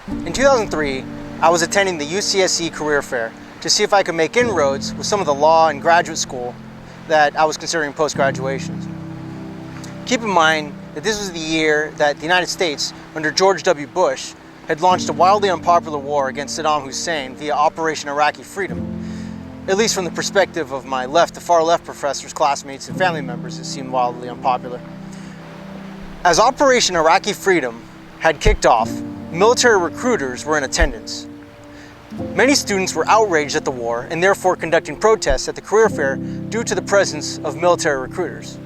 In 2003, I was attending the UCSC career fair to see if I could make inroads with some of the law and graduate school that I was considering post-graduation. Keep in mind that this was the year that the United States, under George W. Bush, had launched a wildly unpopular war against Saddam Hussein via Operation Iraqi Freedom. At least from the perspective of my left to far left professors, classmates, and family members, it seemed wildly unpopular. As Operation Iraqi Freedom had kicked off, military recruiters were in attendance. Many students were outraged at the war and therefore conducting protests at the career fair due to the presence of military recruiters.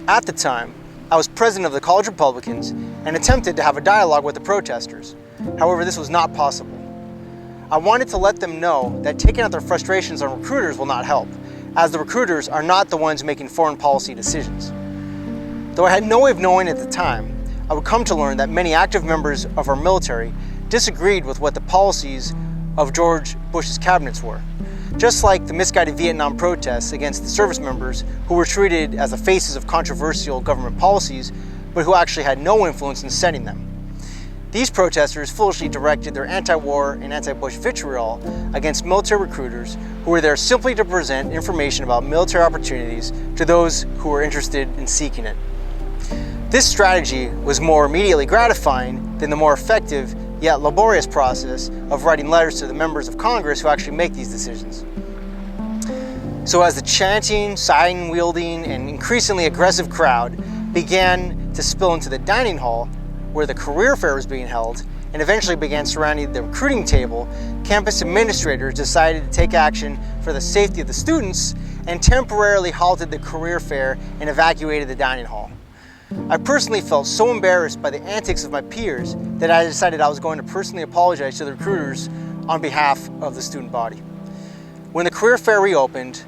At the time, I was president of the College Republicans and attempted to have a dialogue with the protesters. However, this was not possible. I wanted to let them know that taking out their frustrations on recruiters will not help, as the recruiters are not the ones making foreign policy decisions. Though I had no way of knowing at the time, I would come to learn that many active members of our military disagreed with what the policies of George Bush's cabinets were, just like the misguided Vietnam protests against the service members who were treated as the faces of controversial government policies, but who actually had no influence in setting them. These protesters foolishly directed their anti-war and anti-Bush vitriol against military recruiters who were there simply to present information about military opportunities to those who were interested in seeking it. This strategy was more immediately gratifying than the more effective yet laborious process of writing letters to the members of Congress who actually make these decisions. So as the chanting, sign-wielding, and increasingly aggressive crowd began to spill into the dining hall where the career fair was being held, and eventually began surrounding the recruiting table, campus administrators decided to take action for the safety of the students and temporarily halted the career fair and evacuated the dining hall. I personally felt so embarrassed by the antics of my peers that I decided I was going to personally apologize to the recruiters on behalf of the student body. When the career fair reopened,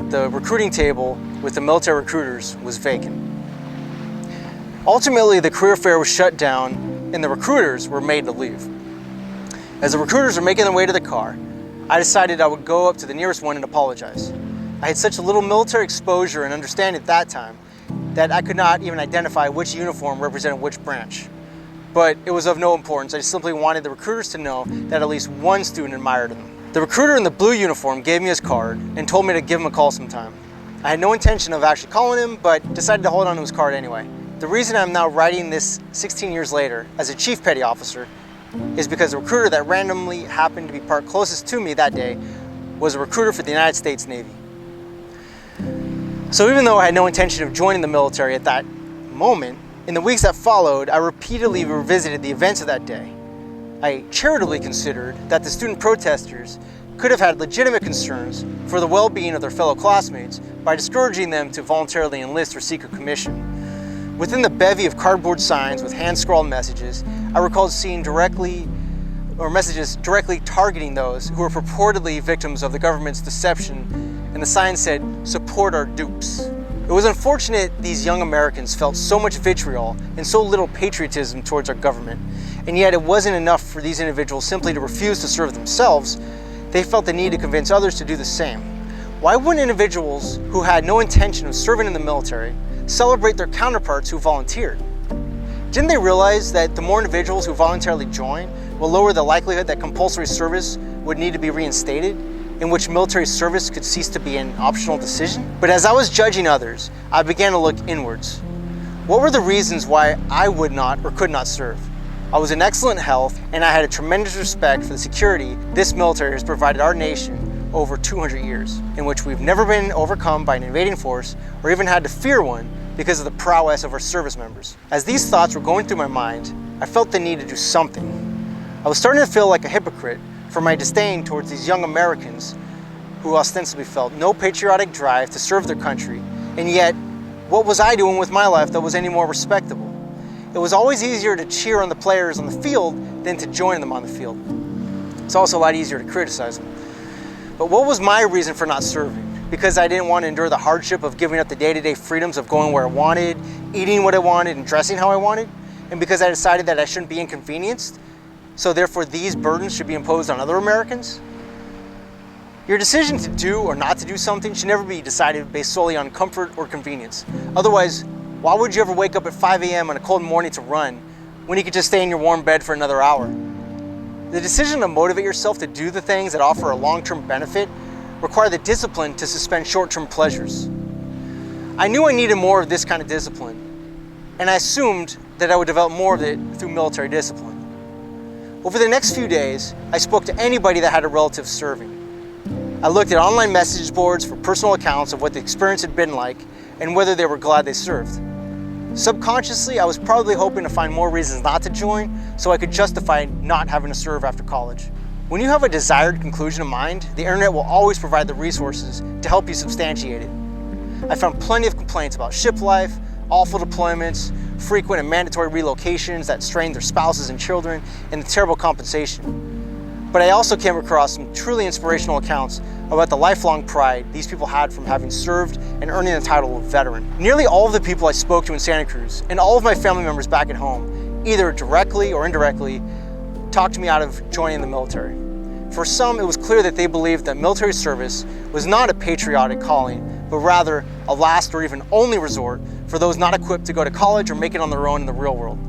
the recruiting table with the military recruiters was vacant. Ultimately, the career fair was shut down and the recruiters were made to leave. As the recruiters were making their way to the car, I decided I would go up to the nearest one and apologize. I had such a little military exposure and understanding at that time that I could not even identify which uniform represented which branch. But it was of no importance. I just simply wanted the recruiters to know that at least one student admired them. The recruiter in the blue uniform gave me his card and told me to give him a call sometime. I had no intention of actually calling him, but decided to hold on to his card anyway. The reason I'm now writing this 16 years later as a chief petty officer is because the recruiter that randomly happened to be parked closest to me that day was a recruiter for the United States Navy. So even though I had no intention of joining the military at that moment, in the weeks that followed, I repeatedly revisited the events of that day. I charitably considered that the student protesters could have had legitimate concerns for the well-being of their fellow classmates by discouraging them to voluntarily enlist or seek a commission. Within the bevy of cardboard signs with hand-scrawled messages, I recalled seeing messages directly targeting those who were purportedly victims of the government's deception, and the sign said, "Support our dupes." It was unfortunate these young Americans felt so much vitriol and so little patriotism towards our government, and yet it wasn't enough for these individuals simply to refuse to serve themselves. They felt the need to convince others to do the same. Why wouldn't individuals who had no intention of serving in the military celebrate their counterparts who volunteered? Didn't they realize that the more individuals who voluntarily join will lower the likelihood that compulsory service would need to be reinstated, in which military service could cease to be an optional decision? But as I was judging others, I began to look inwards. What were the reasons why I would not or could not serve? I was in excellent health, and I had a tremendous respect for the security this military has provided our nation over 200 years, in which we've never been overcome by an invading force or even had to fear one because of the prowess of our service members. As these thoughts were going through my mind, I felt the need to do something. I was starting to feel like a hypocrite for my disdain towards these young Americans who ostensibly felt no patriotic drive to serve their country, and yet, what was I doing with my life that was any more respectable? It was always easier to cheer on the players on the field than to join them on the field. It's also a lot easier to criticize them. But what was my reason for not serving? Because I didn't want to endure the hardship of giving up the day-to-day freedoms of going where I wanted, eating what I wanted, and dressing how I wanted? And because I decided that I shouldn't be inconvenienced, so therefore these burdens should be imposed on other Americans? Your decision to do or not to do something should never be decided based solely on comfort or convenience. Otherwise, why would you ever wake up at 5 a.m. on a cold morning to run when you could just stay in your warm bed for another hour? The decision to motivate yourself to do the things that offer a long-term benefit require the discipline to suspend short-term pleasures. I knew I needed more of this kind of discipline, and I assumed that I would develop more of it through military discipline. Over the next few days, I spoke to anybody that had a relative serving. I looked at online message boards for personal accounts of what the experience had been like and whether they were glad they served. Subconsciously, I was probably hoping to find more reasons not to join so I could justify not having to serve after college. When you have a desired conclusion in mind, the internet will always provide the resources to help you substantiate it. I found plenty of complaints about ship life, awful deployments, frequent and mandatory relocations that strained their spouses and children, and the terrible compensation. But I also came across some truly inspirational accounts about the lifelong pride these people had from having served and earning the title of veteran. Nearly all of the people I spoke to in Santa Cruz, and all of my family members back at home, either directly or indirectly, talked me out of joining the military. For some, it was clear that they believed that military service was not a patriotic calling, but rather a last or even only resort for those not equipped to go to college or make it on their own in the real world.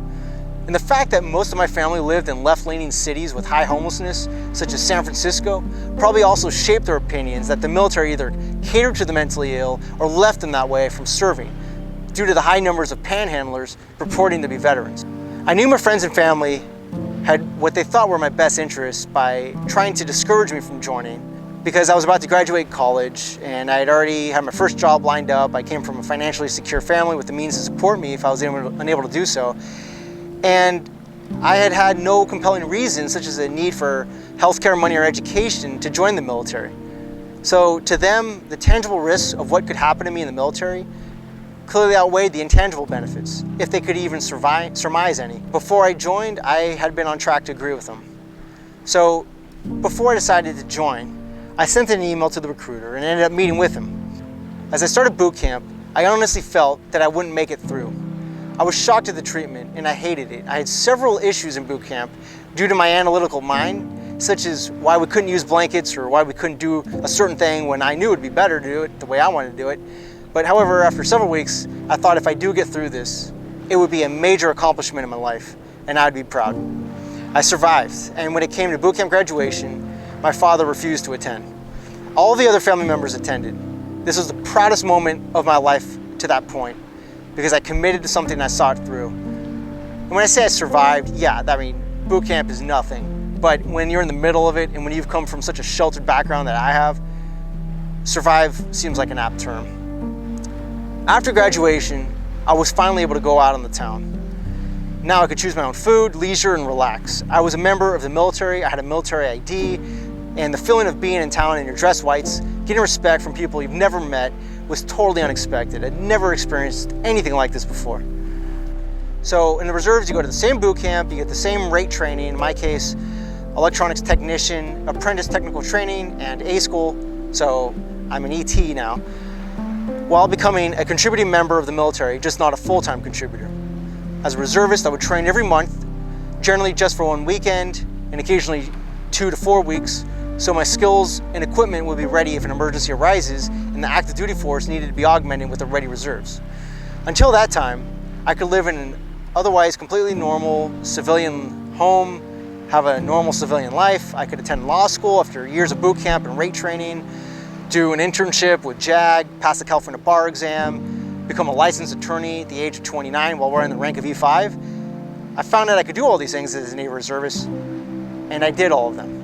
And the fact that most of my family lived in left-leaning cities with high homelessness, such as San Francisco, probably also shaped their opinions that the military either catered to the mentally ill or left them that way from serving, due to the high numbers of panhandlers purporting to be veterans. I knew my friends and family had what they thought were my best interests by trying to discourage me from joining, because I was about to graduate college and I had already had my first job lined up. I came from a financially secure family with the means to support me if I was unable to do so. And I had had no compelling reason, such as a need for healthcare, money, or education, to join the military. So to them, the tangible risks of what could happen to me in the military clearly outweighed the intangible benefits, if they could even surmise any. Before I joined, I had been on track to agree with them. So before I decided to join, I sent an email to the recruiter and ended up meeting with him. As I started boot camp, I honestly felt that I wouldn't make it through. I was shocked at the treatment and I hated it. I had several issues in boot camp due to my analytical mind, such as why we couldn't use blankets or why we couldn't do a certain thing when I knew it would be better to do it the way I wanted to do it. But however, after several weeks, I thought if I do get through this, it would be a major accomplishment in my life and I'd be proud. I survived, and when it came to boot camp graduation, my father refused to attend. All the other family members attended. This was the proudest moment of my life to that point, because I committed to something and I saw it through. And when I say I survived, yeah, I mean, boot camp is nothing. But when you're in the middle of it and when you've come from such a sheltered background that I have, survive seems like an apt term. After graduation, I was finally able to go out on the town. Now I could choose my own food, leisure, and relax. I was a member of the military, I had a military ID, and the feeling of being in town in your dress whites, getting respect from people you've never met, was totally unexpected. I'd never experienced anything like this before. So in the reserves, you go to the same boot camp, you get the same rate training, in my case, electronics technician, apprentice technical training, and A school, so I'm an ET now, while becoming a contributing member of the military, just not a full-time contributor. As a reservist, I would train every month, generally just for one weekend, and occasionally 2 to 4 weeks, so my skills and equipment would be ready if an emergency arises and the active duty force needed to be augmented with the ready reserves. Until that time, I could live in an otherwise completely normal civilian home, have a normal civilian life. I could attend law school after years of boot camp and rate training, do an internship with JAG, pass the California bar exam, become a licensed attorney at the age of 29 while wearing the rank of E5. I found out I could do all these things as a Navy reservist, and I did all of them.